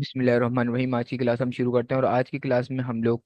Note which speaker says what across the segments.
Speaker 1: बिस्मिल्लाहिर्रहमानिर्रहीम। आज की क्लास हम शुरू करते हैं और आज की क्लास में हम लोग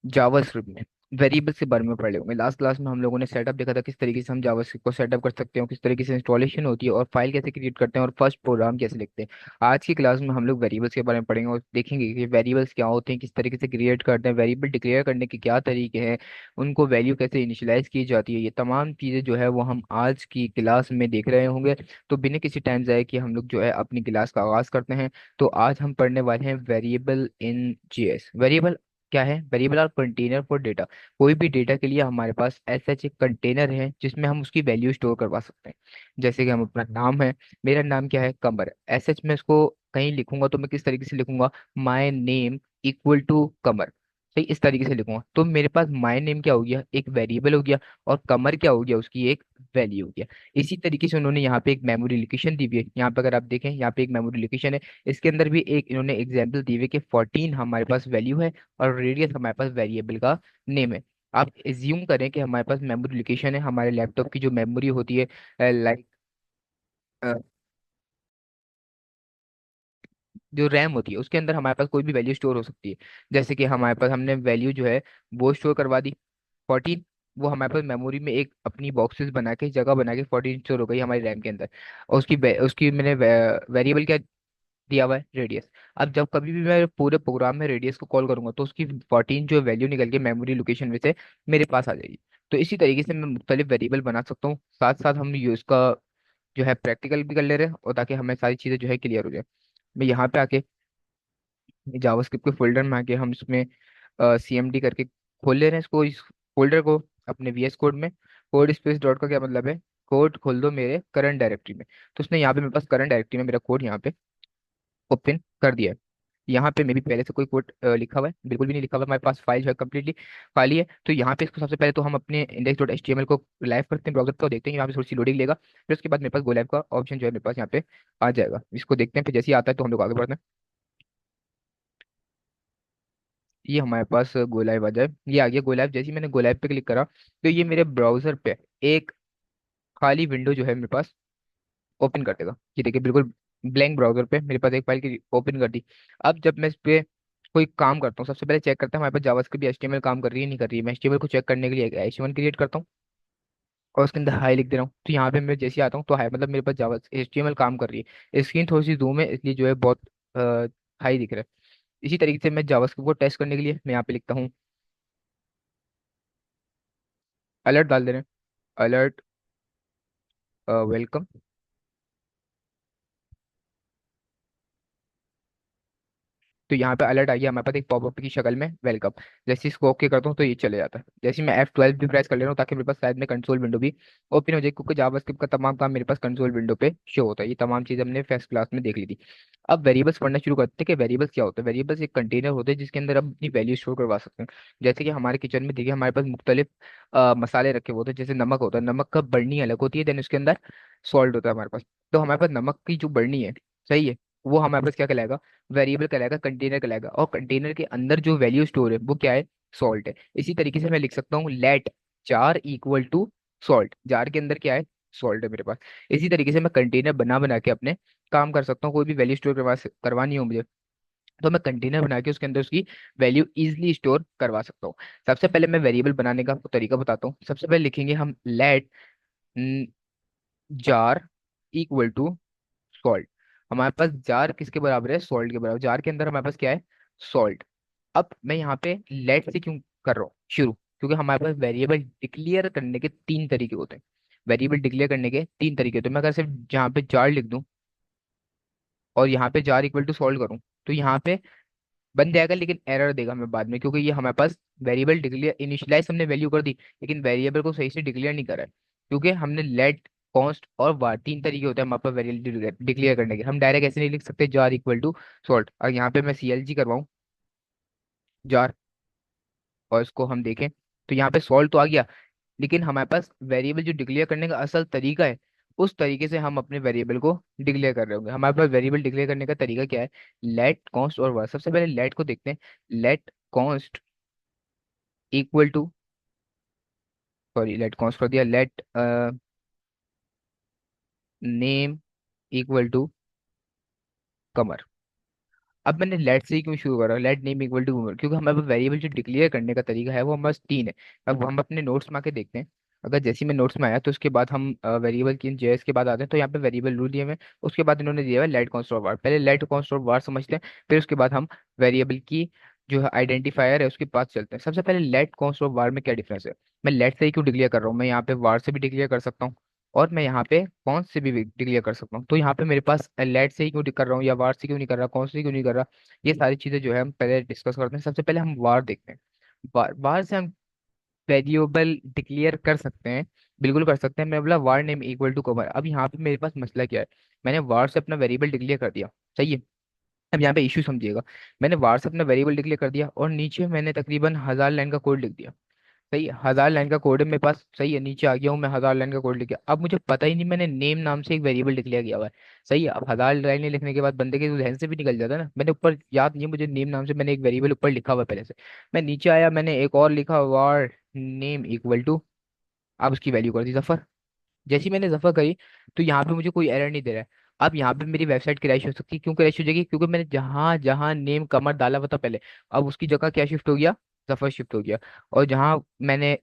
Speaker 1: जावास्क्रिप्ट में वेरिएबल्स के बारे में पढ़ होंगे। लास्ट क्लास में हम लोगों ने सेटअप देखा था, किस तरीके से हम जावास्क्रिप्ट को सेटअप कर सकते हैं, किस तरीके से इंस्टॉलेशन होती है और फाइल कैसे क्रिएट करते हैं और फर्स्ट प्रोग्राम कैसे लिखते हैं। आज की क्लास में हम लोग वेरिएबल्स के बारे में पढ़ेंगे और देखेंगे कि वेरिएबल्स क्या होते हैं, किस तरीके से क्रिएट करते हैं, वेरिएबल डिक्लेयर करने के क्या तरीके हैं, उनको वैल्यू कैसे इनिशियलाइज की जाती है। ये तमाम चीज़ें जो है वो हम आज की क्लास में देख रहे होंगे। तो बिना किसी टाइम जाए कि हम लोग जो है अपनी क्लास का आगाज करते हैं। तो आज हम पढ़ने वाले हैं वेरिएबल इन जीएस। वेरिएबल क्या है? वेरिएबल और कंटेनर फॉर डेटा। कोई भी डेटा के लिए हमारे पास ऐसा एक कंटेनर है जिसमें हम उसकी वैल्यू स्टोर करवा सकते हैं। जैसे कि हम अपना नाम है, मेरा नाम क्या है? कमर। ऐसे मैं इसको कहीं लिखूंगा तो मैं किस तरीके से लिखूंगा? माई नेम इक्वल टू कमर। सही, इस तरीके से लिखूंगा तो मेरे पास माई नेम क्या हो गया? एक वेरिएबल हो गया। और कमर क्या हो गया? उसकी एक वैल्यू हो गया। इसी तरीके से उन्होंने यहाँ पे एक मेमोरी लोकेशन दी हुई है। यहाँ पे अगर आप देखें, यहाँ पे एक मेमोरी लोकेशन है। इसके अंदर भी एक इन्होंने एग्जाम्पल दी हुई है कि 14 हमारे पास वैल्यू है और रेडियस हमारे पास वेरिएबल का नेम है। आप एज्यूम करें कि हमारे पास मेमोरी लोकेशन है, हमारे लैपटॉप की जो मेमोरी होती है, लाइक जो रैम होती है उसके अंदर हमारे पास कोई भी वैल्यू स्टोर हो सकती है। जैसे कि हमारे पास हमने वैल्यू जो है वो स्टोर करवा दी 14। वो हमारे पास मेमोरी में एक अपनी बॉक्सेस बना के जगह बना के 14 स्टोर हो गई हमारी रैम के अंदर। और उसकी मैंने वेरिएबल क्या दिया हुआ है? रेडियस। अब जब कभी भी मैं पूरे प्रोग्राम में रेडियस को कॉल करूंगा तो उसकी 14 जो वैल्यू निकल के मेमोरी लोकेशन में से मेरे पास आ जाएगी। तो इसी तरीके से मैं मुख्तलिफ वेरिएबल बना सकता हूँ। साथ साथ हम यूज का जो है प्रैक्टिकल भी कर ले रहे हैं और ताकि हमें सारी चीज़ें जो है क्लियर हो जाए। मैं यहाँ पे आके जावास्क्रिप्ट के फोल्डर में आके हम इसमें CMD करके खोल ले रहे हैं इसको, इस फोल्डर को अपने VS कोड में। कोड स्पेस डॉट का क्या मतलब है? कोड खोल दो मेरे करंट डायरेक्टरी में। तो उसने यहाँ पे मेरे पास करंट डायरेक्टरी में मेरा कोड यहाँ पे ओपन कर दिया है। यहाँ पे मे भी पहले से कोई कोड लिखा हुआ है? बिल्कुल भी नहीं लिखा हुआ। हमारे पास फाइल जो है कम्प्लीटली खाली है। तो यहाँ पे इसको सबसे पहले तो हम अपने index.html को लाइव करते हैं ब्राउजर पे और देखते हैं यहाँ पे थोड़ी सी लोडिंग लेगा। फिर उसके बाद मेरे पास गो लाइव का ऑप्शन जो है मेरे पास यहाँ पे आ जाएगा। इसको देखते हैं, फिर जैसे ही आता है तो हम लोग आगे बढ़ते हैं। ये हमारे पास गो लाइव आ जाए, ये आ गया गो लाइव। जैसे ही मैंने गो लाइव पे क्लिक करा तो ये मेरे ब्राउजर पे एक खाली विंडो जो है मेरे पास ओपन कर देगा। ये देखिए, बिल्कुल ब्लैंक ब्राउजर पे मेरे पास एक फाइल की ओपन कर दी। अब जब मैं इस पे कोई काम करता हूँ, सबसे पहले चेक करता हूँ हमारे पास जावास्क्रिप्ट भी HTML काम कर रही है नहीं कर रही है। मैं HTML को चेक करने के लिए एक HTML क्रिएट करता हूँ और उसके अंदर हाई लिख दे रहा हूँ। तो यहाँ पे मैं जैसे ही आता हूँ तो हाई मतलब मेरे पास जावा HTML काम कर रही है। स्क्रीन थोड़ी सी जूम है इसलिए जो है बहुत हाई दिख रहा है। इसी तरीके से मैं जावास्क्रिप्ट को टेस्ट करने के लिए मैं यहाँ पे लिखता हूँ अलर्ट डाल दे रहे हैं, अलर्ट वेलकम। तो यहाँ पे अलर्ट आ गया हमारे पास एक पॉपअप की शक्ल में, वेलकम। जैसे इसको ओके करता हूँ तो ये चले जाता है। जैसे ही मैं F12 भी प्रेस कर ले रहा हूँ ताकि मेरे पास शायद में कंसोल विंडो भी ओपन हो जाए, क्योंकि जावास्क्रिप्ट का तमाम काम मेरे पास कंसोल विंडो पे शो होता है। ये तमाम चीज़ हमने फर्स्ट क्लास में देख ली थी। अब वेरिएबल्स पढ़ना शुरू करते हैं कि वेरिएबल्स क्या होते हैं। वेरिएबल्स एक कंटेनर होते हैं जिसके अंदर हम अपनी वैल्यू स्टोर करवा सकते हैं। जैसे कि हमारे किचन में देखिए हमारे पास मुख्तलिफ मसाले रखे हुए होते हैं। जैसे नमक होता है, नमक का बरनी अलग होती है, देन उसके अंदर सॉल्ट होता है हमारे पास। तो हमारे पास नमक की जो बरनी है, सही है, वो हमारे पास क्या कहलाएगा? वेरिएबल कहलाएगा, कंटेनर कहलाएगा। और कंटेनर के अंदर जो वैल्यू स्टोर है वो क्या है? सॉल्ट है। इसी तरीके से मैं लिख सकता हूँ let jar equal to salt. Jar के अंदर क्या है? सॉल्ट है मेरे पास। इसी तरीके से मैं कंटेनर बना बना के अपने काम कर सकता हूँ। कोई भी वैल्यू स्टोर करवानी हो मुझे तो मैं कंटेनर बना के उसके अंदर उसकी वैल्यू इजिली स्टोर करवा सकता हूँ। सबसे पहले मैं वेरिएबल बनाने का आपको तरीका बताता हूँ। सबसे पहले लिखेंगे हम let jar equal to salt. हमारे पास जार किसके बराबर है? सॉल्ट के बराबर। जार के अंदर हमारे पास क्या है? सॉल्ट। अब मैं यहाँ पे लेट से क्यों कर रहा हूँ शुरू? क्योंकि हमारे पास वेरिएबल डिक्लेयर करने के तीन तरीके होते हैं। वेरिएबल डिक्लेयर करने के तीन तरीके होते हैं। मैं अगर सिर्फ जहाँ पे जार लिख दूँ और यहाँ पे जार इक्वल टू सॉल्ट करूँ तो यहाँ पे बन जाएगा, लेकिन एरर देगा हमें बाद में, क्योंकि ये हमारे पास वेरिएबल डिक्लेयर इनिशियलाइज हमने वैल्यू कर दी लेकिन वेरिएबल को सही से डिक्लेयर नहीं करा है। क्योंकि हमने लेट, कॉन्स्ट और var तीन तरीके होते हैं हमारे पास वेरिएबल डिक्लेयर करने के। हम डायरेक्ट ऐसे नहीं लिख सकते जार इक्वल टू सॉल्ट। और यहाँ पे मैं CLG करवाऊँ जार और इसको हम देखें तो यहाँ पे सॉल्ट तो आ गया, लेकिन हमारे पास वेरिएबल जो डिक्लेयर करने का असल तरीका है उस तरीके से हम अपने वेरिएबल को डिक्लेयर कर रहे होंगे। हमारे पास वेरिएबल डिक्लेयर करने का तरीका क्या है? लेट कॉन्स्ट और var। सबसे पहले लेट को देखते हैं। Let const equal to, sorry let const कर दिया, let name equal to Qamar. अब मैंने लेट से ही क्यों शुरू करा, लेट नेम इक्वल टू, क्योंकि हमारे पास वेरिएबल जो डिक्लेयर करने का तरीका है वो हमारे पास तीन है। अब हम अपने नोट्स में आके देखते हैं। अगर जैसे ही मैं नोट्स में आया तो उसके बाद हम वेरिएबल की जेएस के बाद आते हैं, तो यहाँ पे वेरिएबल रूल दिए हुए हैं। उसके बाद इन्होंने दिया हुआ है लेट कॉन्स्ट ऑफ वार। पहले लेट कॉन्स्ट ऑफ वार समझते हैं, फिर उसके बाद हम वेरिएबल की जो है आइडेंटिफायर है उसके पास चलते हैं। सबसे पहले लेट कॉन्स्ट ऑफ वार में क्या डिफरेंस है। मैं लेट से ही क्यों डिक्लेयर कर रहा हूँ, मैं यहाँ पे वार से भी डिक्लेयर कर सकता हूँ और मैं यहाँ पे कौन से भी डिक्लेयर कर सकता हूँ। तो यहाँ पे मेरे पास लेट से ही क्यों कर रहा हूँ या वार से क्यों नहीं कर रहा, कौन से क्यों नहीं कर रहा, ये सारी चीजें जो है हम पहले डिस्कस करते हैं। सबसे पहले हम वार देखते हैं। वार से हम वेरिएबल डिक्लेयर कर सकते हैं, बिल्कुल कर सकते हैं। मैं बोला वार नेम इक्वल टू कवर। अब यहाँ पे मेरे पास मसला क्या है, मैंने वार से अपना वेरिएबल डिक्लेयर कर दिया, सही है। अब यहाँ पे इशू समझिएगा, मैंने वार से अपना वेरिएबल डिक्लेयर कर दिया और नीचे मैंने तकरीबन 1000 लाइन का कोड लिख दिया। सही है, 1000 लाइन का कोड है मेरे पास, सही है। नीचे आ गया हूँ मैं, 1000 लाइन का कोड लिख गया। अब मुझे पता ही नहीं मैंने नेम नाम से एक वेरिएबल डिक्लेयर किया हुआ है। सही है, अब 1000 लाइनें लिखने के बाद बंदे के जहन से भी निकल जाता है ना, मैंने ऊपर याद नहीं है मुझे नेम नाम से मैंने एक वेरिएबल ऊपर लिखा हुआ है पहले से। मैं नीचे आया, मैंने एक और लिखा वार नेम इक्वल टू, अब उसकी वैल्यू कर दी सफर। जैसे ही मैंने जफा करी तो यहाँ पे मुझे कोई एरर नहीं दे रहा है। अब यहाँ पे मेरी वेबसाइट क्रैश हो सकती है, क्यों क्रैश हो जाएगी, क्योंकि मैंने जहाँ जहाँ नेम कमर डाला हुआ था पहले, अब उसकी जगह क्या शिफ्ट हो गया, जफर शिफ्ट हो गया। और जहाँ मैंने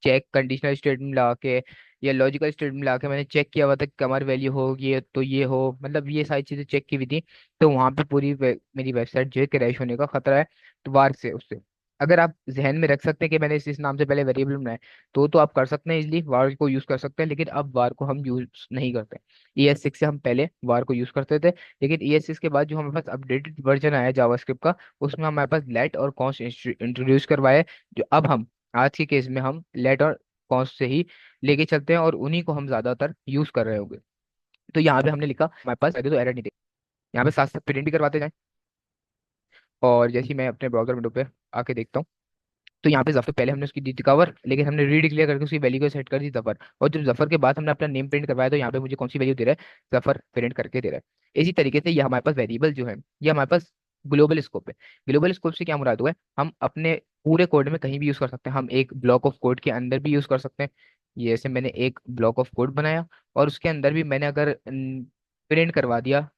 Speaker 1: चेक कंडीशनल स्टेटमेंट लगा के या लॉजिकल स्टेटमेंट लगा के मैंने चेक किया हुआ था कि कमर वैल्यू होगी तो ये हो, मतलब ये सारी चीजें चेक की हुई थी, तो वहां पे पूरी मेरी वेबसाइट जो है क्रैश होने का खतरा है। तो वार से उससे अगर आप जहन में रख सकते हैं कि मैंने इस नाम से पहले वेरिएबल बनाया, तो आप कर सकते हैं, इजली वार को यूज कर सकते हैं। लेकिन अब वार को हम यूज नहीं करते। ES6 से हम पहले वार को यूज करते थे, लेकिन ES6 के बाद जो हमारे पास अपडेटेड वर्जन आया जावास्क्रिप्ट का, उसमें हमारे पास लेट और कॉन्स्ट इंट्रोड्यूस करवाया है। जो अब हम आज के केस में हम लेट और कॉन्स्ट से ही लेके चलते हैं और उन्हीं को हम ज्यादातर यूज कर रहे होंगे। तो यहाँ पे हमने लिखा हमारे पास आगे तो एरर नहीं दे, यहाँ पे साथ साथ प्रिंट भी करवाते जाएं। और जैसे ही मैं अपने ब्राउजर विंडो पे आके देखता हूँ, तो यहाँ पे जफर पहले हमने उसकी दी थी कवर, लेकिन हमने रीडिक्लेयर करके उसकी वैल्यू को सेट कर दी जफर। और जब जफर के बाद हमने अपना नेम प्रिंट करवाया तो यहाँ पे मुझे कौन सी वैल्यू दे रहा है, जफर प्रिंट करके दे रहा है। इसी तरीके से ये हमारे पास वेरिएबल जो है ये हमारे पास ग्लोबल स्कोप है। ग्लोबल स्कोप से क्या मुराद हुआ है, हम अपने पूरे कोड में कहीं भी यूज कर सकते हैं, हम एक ब्लॉक ऑफ कोड के अंदर भी यूज कर सकते हैं। ये ऐसे मैंने एक ब्लॉक ऑफ कोड बनाया और उसके अंदर भी मैंने अगर प्रिंट करवा दिया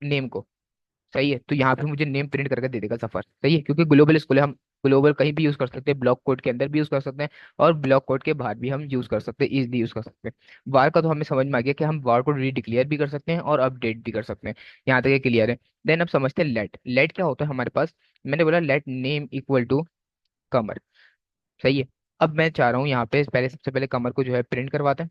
Speaker 1: नेम को, सही है, तो यहाँ पे मुझे नेम प्रिंट करके दे देगा सफर, सही है, क्योंकि ग्लोबल स्कूल है। हम ग्लोबल कहीं भी यूज कर सकते हैं, ब्लॉक कोड के अंदर भी यूज कर सकते हैं और ब्लॉक कोड के बाहर भी हम यूज कर सकते हैं, इजीली यूज कर सकते हैं। वार का तो हमें समझ में आ गया कि हम वार को रीडिक्लेयर भी कर सकते हैं और अपडेट भी कर सकते हैं। यहाँ तक ये क्लियर है। देन अब समझते हैं लेट। लेट क्या होता है हमारे पास, मैंने बोला लेट नेम इक्वल टू कमर, सही है। अब मैं चाह रहा हूँ यहाँ पे पहले, सबसे पहले कमर को जो है प्रिंट करवाते हैं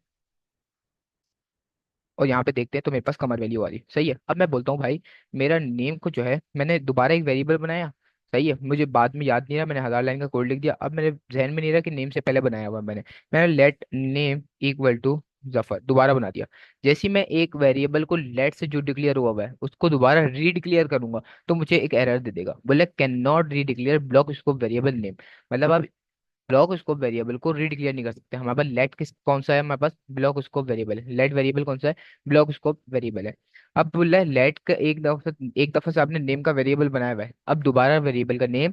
Speaker 1: और यहाँ पे देखते हैं तो मेरे पास कमर वैल्यू वाली, सही है। अब मैं बोलता हूँ भाई मेरा नेम को जो है मैंने दोबारा एक वेरिएबल बनाया, सही है, मुझे बाद में याद नहीं रहा, मैंने 1000 लाइन का कोड लिख दिया। अब मेरे जहन में नहीं रहा कि नेम से पहले बनाया हुआ मैंने let name equal to Zafar दोबारा बना दिया। जैसे ही मैं एक वेरिएबल को लेट से जो डिक्लेयर हुआ है उसको दोबारा रीडिक्लेयर करूंगा तो मुझे एक एरर दे देगा, बोले cannot redeclare block scope variable name. मतलब अब ब्लॉक स्कोप वेरिएबल को रीडिक्लेयर नहीं कर सकते। हमारे पास लेट किस कौन सा है, हमारे पास ब्लॉक स्कोप वेरिएबल है। लेट वेरिएबल कौन सा है, ब्लॉक स्कोप वेरिएबल है। अब बोल रहा है लेट का एक दफा से आपने नेम का वेरिएबल बनाया हुआ है, अब दोबारा वेरिएबल का नेम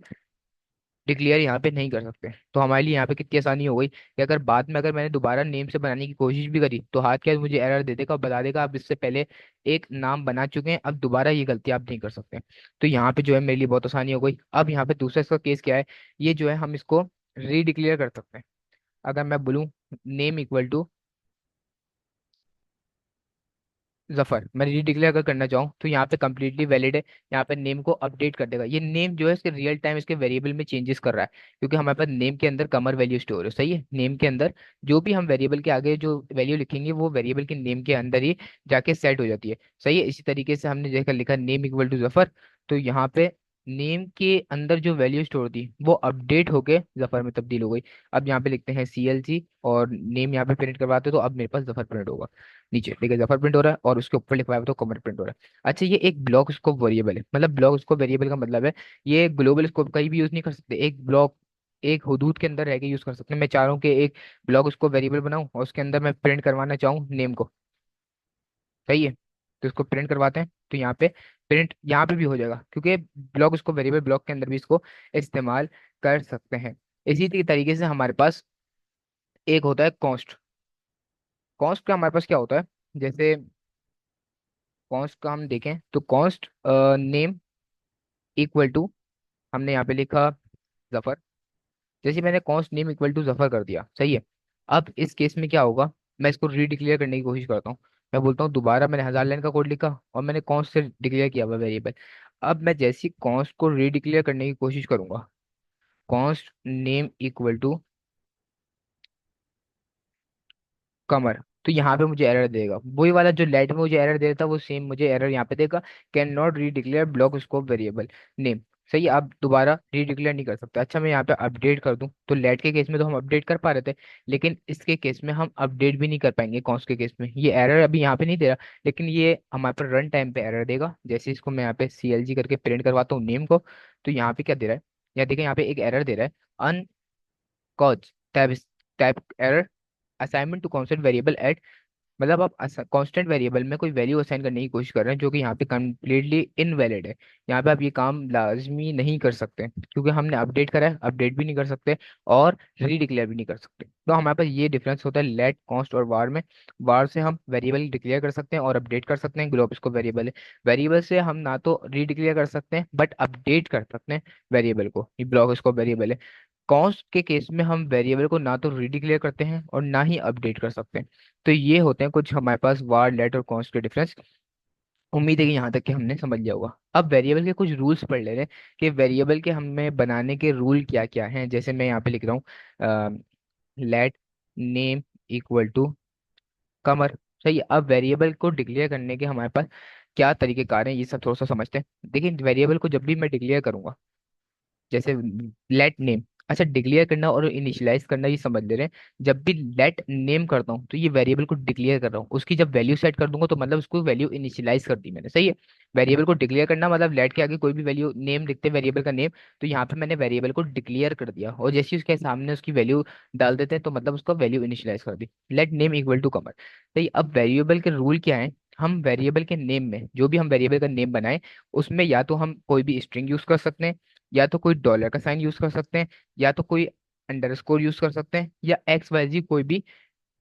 Speaker 1: डिक्लेयर यहाँ पे नहीं कर सकते। तो हमारे लिए यहाँ पे कितनी आसानी हो गई कि अगर बाद में अगर मैंने दोबारा नेम से बनाने की कोशिश भी करी तो हाथ क्या मुझे एरर दे देगा और बता देगा आप इससे पहले एक नाम बना चुके हैं, अब दोबारा ये गलती आप नहीं कर सकते। तो यहाँ पे जो है मेरे लिए बहुत आसानी हो गई। अब यहाँ पे दूसरा इसका केस क्या है, ये जो है हम इसको रीडिक्लेयर कर सकते हैं। अगर मैं बोलूँ नेम इक्वल टू जफर, मैं रीडिक्लेयर अगर करना चाहूँ तो यहाँ पे कंप्लीटली वैलिड है। यहाँ पे नेम को अपडेट कर देगा, ये नेम जो है इसके रियल टाइम इसके वेरिएबल में चेंजेस कर रहा है, क्योंकि हमारे पास नेम के अंदर कमर वैल्यू स्टोर है, सही है। नेम के अंदर जो भी हम वेरिएबल के आगे जो वैल्यू लिखेंगे वो वेरिएबल के नेम के अंदर ही जाके सेट हो जाती है, सही है। इसी तरीके से हमने जैसे लिखा नेम इक्वल टू जफर, तो यहाँ पे नेम के अंदर जो वैल्यू स्टोर थी वो अपडेट होके जफर में तब्दील हो गई। अब यहाँ पे लिखते हैं CLG और नेम यहाँ पे प्रिंट करवाते तो अब मेरे पास जफर प्रिंट होगा। नीचे देखिए जफर प्रिंट हो रहा है और उसके ऊपर लिखवाया हुआ तो कमर प्रिंट हो रहा है। अच्छा ये एक ब्लॉक स्कोप वेरिएबल है, मतलब ब्लॉक स्कोप वेरिएबल का मतलब है ये ग्लोबल स्कोप कहीं भी यूज नहीं कर सकते, एक ब्लॉक एक हदूद के अंदर रह के यूज कर सकते हैं। मैं चाह रहा हूँ कि एक ब्लॉक स्कोप वेरिएबल बनाऊं और उसके अंदर मैं प्रिंट करवाना चाहूँ नेम को, सही है। तो इसको प्रिंट करवाते हैं तो यहाँ पे प्रिंट यहाँ पे भी हो जाएगा, क्योंकि ब्लॉक इसको वेरिएबल ब्लॉक के अंदर भी इसको इस्तेमाल कर सकते हैं। इसी तरीके से हमारे पास एक होता है कॉन्स्ट। कॉन्स्ट का हमारे पास क्या होता है, जैसे कॉन्स्ट का हम देखें तो कॉन्स्ट नेम इक्वल टू, हमने यहाँ पे लिखा जफर। जैसे मैंने const name equal to Zafar कर दिया, सही है। अब इस केस में क्या होगा, मैं इसको रीडिक्लेयर करने की कोशिश करता हूँ। मैं बोलता हूँ दोबारा मैंने 1000 लाइन का कोड लिखा और मैंने कॉन्स्ट से डिक्लेयर किया हुआ वेरिएबल। अब मैं जैसी कॉन्स्ट को रीडिक्लेयर करने की कोशिश करूंगा, कॉन्स्ट नेम इक्वल टू कमर, तो यहाँ पे मुझे एरर देगा। वही वाला जो लेट में मुझे एरर दे रहा था वो सेम मुझे एरर यहाँ पे देगा, cannot redeclare block scope variable name. सही है, आप दोबारा रीडिक्लेयर नहीं कर सकते। अच्छा, मैं यहाँ पे अपडेट कर दूं तो लेट के केस में तो हम अपडेट कर पा रहे थे, लेकिन इसके केस में हम अपडेट भी नहीं कर पाएंगे। कॉन्स के केस में ये एरर अभी यहाँ पे नहीं दे रहा, लेकिन ये हमारे पर रन टाइम पे एरर देगा। जैसे इसको मैं यहाँ पे CLG करके प्रिंट करवाता हूँ नेम को, तो यहाँ पे क्या दे रहा है, यहाँ देखिए यहाँ पे एक एरर दे रहा है, uncaught type type error assignment to constant variable at. मतलब आप कांस्टेंट वेरिएबल में कोई वैल्यू असाइन करने की कोशिश कर रहे हैं जो कि यहाँ पे कम्प्लीटली इनवैलिड है। यहाँ पे आप ये काम लाजमी नहीं कर सकते, क्योंकि हमने अपडेट करा है, अपडेट भी नहीं कर सकते और रीडिक्लेयर भी नहीं कर सकते। तो हमारे पास ये डिफरेंस होता है लेट, कॉन्स्ट और वार में। वार से हम वेरिएबल डिक्लेयर कर सकते हैं और अपडेट कर सकते हैं, ग्लोब इसको वेरिएबल है। वेरिएबल से हम ना तो रीडिक्लेयर कर सकते हैं बट अपडेट कर सकते हैं वेरिएबल को, ये ब्लॉक इसको वेरिएबल है। कॉन्स्ट के केस में हम वेरिएबल को ना तो रीडिक्लेयर करते हैं और ना ही अपडेट कर सकते हैं। तो ये होते हैं कुछ हमारे पास वार, लेट और कॉन्स्ट के डिफरेंस। उम्मीद है कि यहाँ तक कि हमने समझ लिया होगा। अब वेरिएबल के कुछ रूल्स पढ़ ले रहे हैं कि वेरिएबल के हमें बनाने के रूल क्या क्या हैं। जैसे मैं यहाँ पे लिख रहा हूँ लेट नेम इक्वल टू कमर। सही है, अब वेरिएबल को डिक्लेयर करने के हमारे पास क्या तरीकेकार हैं, ये सब थोड़ा सा समझते हैं। देखिए, वेरिएबल को जब भी मैं डिक्लेयर करूंगा, जैसे लेट नेम, अच्छा डिक्लेयर करना और इनिशियलाइज करना ये समझ ले रहे हैं। जब भी लेट नेम करता हूँ तो ये वेरिएबल को डिक्लेयर कर रहा हूँ, उसकी जब वैल्यू सेट कर दूंगा तो मतलब उसको वैल्यू इनिशियलाइज कर दी मैंने। सही है, वेरिएबल को डिक्लेयर करना मतलब लेट के आगे कोई भी वैल्यू नेम लिखते हैं वेरिएबल का नेम, तो यहाँ पे मैंने वेरिएबल को डिक्लेयर कर दिया और जैसे ही उसके सामने उसकी वैल्यू डाल देते हैं तो मतलब उसको वैल्यू इनिशियलाइज कर दी। लेट नेम इक्वल टू कमर। सही, अब वेरिएबल के रूल क्या है, हम वेरिएबल के नेम में जो भी हम वेरिएबल का नेम बनाए उसमें या तो हम कोई भी स्ट्रिंग यूज कर सकते हैं, या तो कोई डॉलर का साइन यूज कर सकते हैं, या तो कोई अंडरस्कोर यूज कर सकते हैं, या XYZ कोई भी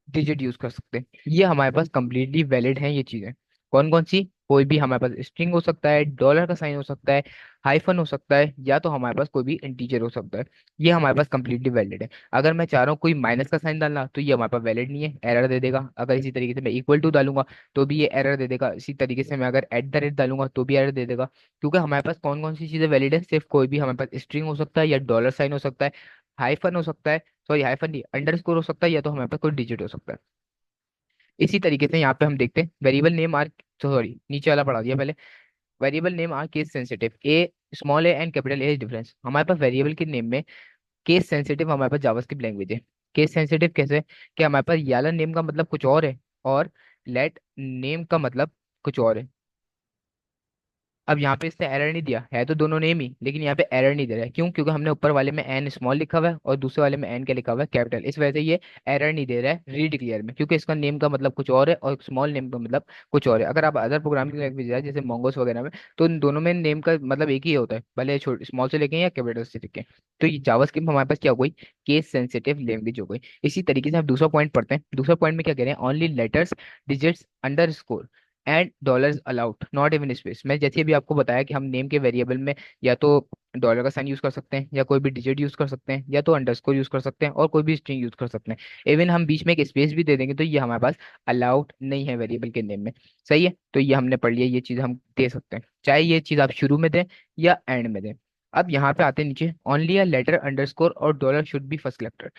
Speaker 1: डिजिट यूज कर सकते हैं। ये हमारे पास कंप्लीटली वैलिड हैं ये चीजें। कौन कौन सी, कोई भी हमारे पास स्ट्रिंग हो सकता है, डॉलर का साइन हो सकता है, हाइफन हो सकता है, या तो हमारे पास कोई भी इंटीजर हो सकता है। ये हमारे पास कंप्लीटली वैलिड है। अगर मैं चाह रहा हूँ कोई माइनस का साइन डालना तो ये हमारे पास वैलिड नहीं है, एरर दे देगा। अगर इसी तरीके से मैं इक्वल टू डालूंगा तो भी ये एरर दे देगा। इसी तरीके से मैं अगर एट द रेट डालूंगा तो भी एरर दे देगा। क्योंकि हमारे पास कौन कौन सी चीजें वैलिड है, सिर्फ कोई भी हमारे पास स्ट्रिंग हो सकता है, या डॉलर साइन हो सकता है, हाइफन हो सकता है, सॉरी हाइफन नहीं अंडरस्कोर हो सकता है, या तो हमारे पास कोई डिजिट हो सकता है। इसी तरीके से यहाँ पे हम देखते हैं वेरिएबल नेम आर, सॉरी नीचे वाला पढ़ा दिया पहले। Variable name are case sensitive, a small A and capital A difference. हमारे पास वेरिएबल के नेम में केस सेंसिटिव हमारे पास जावास्क्रिप्ट लैंग्वेज है। केस सेंसिटिव कैसे, कि हमारे पास याला नेम का मतलब कुछ और है और लेट नेम का मतलब कुछ और है। अब यहाँ पे इसने एरर नहीं दिया है, तो दोनों नेम ही, लेकिन यहाँ पे एरर नहीं दे रहा है। क्यों, क्योंकि हमने ऊपर वाले में एन स्मॉल लिखा हुआ है और दूसरे वाले में एन क्या लिखा हुआ है, कैपिटल। इस वजह से ये एरर नहीं दे रहा है रीडिक्लेयर में, क्योंकि इसका नेम का मतलब कुछ और है और स्मॉल नेम का मतलब कुछ और है। अगर आप अदर प्रोग्रामिंग लैंग्वेज जाए जैसे मोंगोस वगैरह में, तो इन दोनों में नेम का मतलब एक ही होता है, भले छोटे स्मॉल से लेके या कैपिटल से लेके। तो ये जावास्क्रिप्ट हमारे पास क्या हो गई, केस सेंसिटिव लैंग्वेज हो गई। इसी तरीके से हम दूसरा पॉइंट पढ़ते हैं। दूसरा पॉइंट में क्या कह रहे हैं, only letters digits underscore and dollars allowed not even space. मैं जैसे अभी आपको बताया कि हम नेम के वेरिएबल में या तो डॉलर का साइन यूज कर सकते हैं, या कोई भी डिजिट यूज कर सकते हैं, या तो अंडरस्कोर यूज कर सकते हैं, और कोई भी स्ट्रिंग यूज कर सकते हैं। इवन हम बीच में एक स्पेस भी दे देंगे तो ये हमारे पास अलाउड नहीं है वेरिएबल के नेम में। सही है, तो ये हमने पढ़ लिया, ये चीज हम दे सकते हैं, चाहे ये चीज आप शुरू में दें या एंड में दें। अब यहाँ पे आते हैं नीचे, ओनली अ लेटर अंडरस्कोर और dollar should be first character.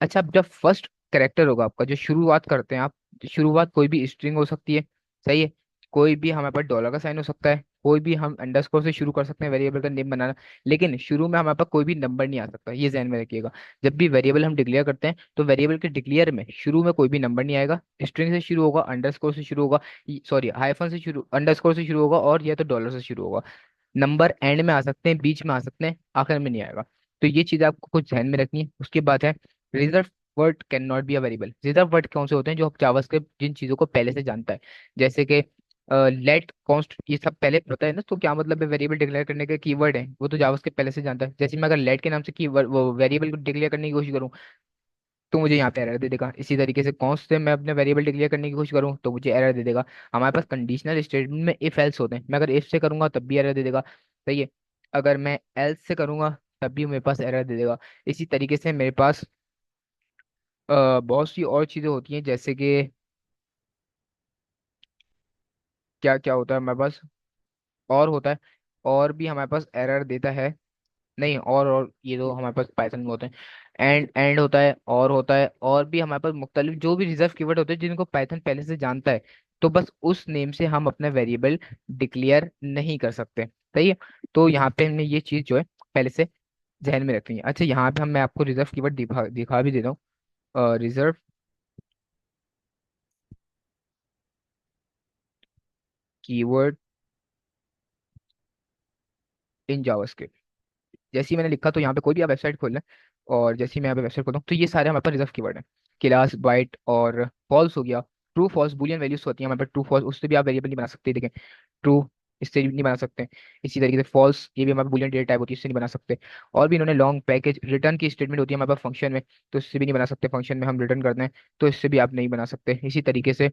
Speaker 1: अच्छा, अब जब फर्स्ट कैरेक्टर होगा आपका, जो शुरुआत करते हैं आप, शुरुआत कोई भी स्ट्रिंग हो सकती है। सही है, कोई भी हमारे पास डॉलर का साइन हो सकता है, कोई भी हम अंडरस्कोर से शुरू कर सकते हैं वेरिएबल का नेम बनाना। लेकिन शुरू में हमारे पास कोई भी नंबर नहीं आ सकता, ये ध्यान में रखिएगा। जब भी वेरिएबल हम डिक्लेयर करते हैं तो वेरिएबल के डिक्लेयर में शुरू में कोई भी नंबर नहीं आएगा, स्ट्रिंग से शुरू होगा, अंडरस्कोर से शुरू होगा, सॉरी हाइफन से शुरू, अंडरस्कोर से शुरू होगा, और या तो डॉलर से शुरू होगा। नंबर एंड में आ सकते हैं, बीच में आ सकते हैं, आखिर में नहीं आएगा। तो ये चीज आपको कुछ ध्यान में रखनी है। उसके बाद है reserve word can not be a variable. Reserve word कौन से होते हैं, जो जावास्क्रिप्ट जिन चीजों को पहले से जानता है, जैसे कि लेट कॉन्स्ट, ये सब पहले पता है ना, तो क्या मतलब है वेरिएबल डिक्लेयर करने के कीवर्ड है, वो तो जावास्क्रिप्ट पहले से जानता है। जैसे मैं अगर लेट के नाम से कीवर्ड वो वेरिएबल को डिक्लेयर करने की कोशिश करूँ तो मुझे यहाँ पे एरर दे देगा। इसी तरीके से कॉन्स्ट से मैं अपने वेरिएबल डिक्लेयर करने की कोशिश करूँ तो मुझे एरर दे देगा। हमारे पास कंडीशनल स्टेटमेंट में इफ एल्स होते हैं, मैं अगर इफ से करूंगा तब भी एरर दे देगा। सही है, अगर मैं एल्स से करूँगा तब भी मेरे पास एरर दे देगा। इसी तरीके से मेरे पास बहुत सी और चीज़ें होती हैं, जैसे कि क्या क्या होता है हमारे पास और होता है, और भी हमारे पास एरर देता है। नहीं, और ये तो हमारे पास पाइथन में होते हैं। एंड एंड होता है, और होता है, और भी हमारे पास मुख्तलिफ जो भी रिजर्व कीवर्ड होते हैं जिनको पाइथन पहले से जानता है। तो बस उस नेम से हम अपना वेरिएबल डिक्लेयर नहीं कर सकते। सही है। तो यहाँ पे हमने ये चीज़ जो है पहले से जहन में रखनी है। अच्छा, यहाँ पे हम मैं आपको रिजर्व कीवर्ड दिखा भी देता हूँ। Reserve keyword in JavaScript. जैसे ही मैंने लिखा, तो यहाँ पे कोई भी आप वेबसाइट खोल लें, और जैसे ही मैं यहाँ पे वेबसाइट खोलता हूँ तो ये सारे हमारे पास रिजर्व कीवर्ड हैं। क्लास, बाइट और फॉल्स हो गया। ट्रू फॉल्स बुलियन वैल्यूज होती हैं हमारे पास। ट्रू फॉल्स उससे भी आप वेरिएबल नहीं बना सकते, देखें। ट्रू, इससे भी नहीं बना सकते। इसी तरीके से फॉल्स, ये भी हमारे बुलियन डेटा टाइप होती है, इससे नहीं बना सकते। और भी इन्होंने लॉन्ग पैकेज रिटर्न की स्टेटमेंट होती है हमारे पास फंक्शन में, तो इससे भी नहीं बना सकते। फंक्शन में हम रिटर्न करते हैं, तो इससे भी आप नहीं बना सकते। इसी तरीके से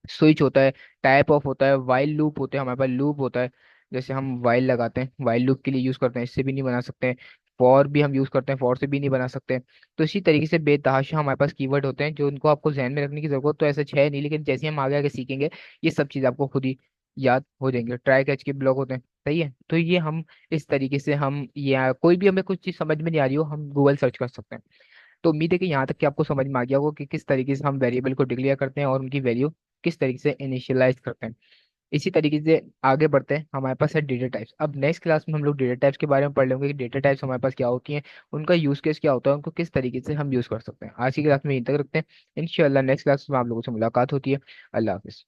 Speaker 1: स्विच होता है, टाइप ऑफ होता है, वाइल लूप होते हैं हमारे पास। लूप होता है, जैसे हम वाइल लगाते हैं, वाइल लूप के लिए यूज करते हैं, इससे भी नहीं बना सकते हैं। फॉर भी हम यूज करते हैं, फॉर से भी नहीं बना सकते। तो इसी तरीके से बेतहाशा हमारे पास कीवर्ड होते हैं जो उनको आपको ध्यान में रखने की जरूरत तो ऐसा है नहीं, लेकिन जैसे हम आगे आगे सीखेंगे ये सब चीज़ आपको खुद ही याद हो जाएंगे। ट्राई कैच के ब्लॉक होते हैं। सही है। तो ये हम इस तरीके से हम, या कोई भी हमें कुछ चीज़ समझ में नहीं आ रही हो, हम गूगल सर्च कर सकते हैं। तो उम्मीद है कि यहाँ तक कि आपको समझ में आ गया होगा कि किस तरीके से हम वेरिएबल को डिक्लेयर करते हैं और उनकी वैल्यू किस तरीके से इनिशियलाइज करते हैं। इसी तरीके से आगे बढ़ते हैं। हमारे पास है डेटा टाइप्स। अब नेक्स्ट क्लास में हम लोग डेटा टाइप्स के बारे में पढ़ लेंगे कि डेटा टाइप्स हमारे पास क्या होती हैं, उनका यूज केस क्या होता है, उनको किस तरीके से हम यूज कर सकते हैं। आज की क्लास में यहीं तक रखते हैं। इंशाल्लाह नेक्स्ट क्लास में आप लोगों से मुलाकात होती है। अल्लाह हाफिज़।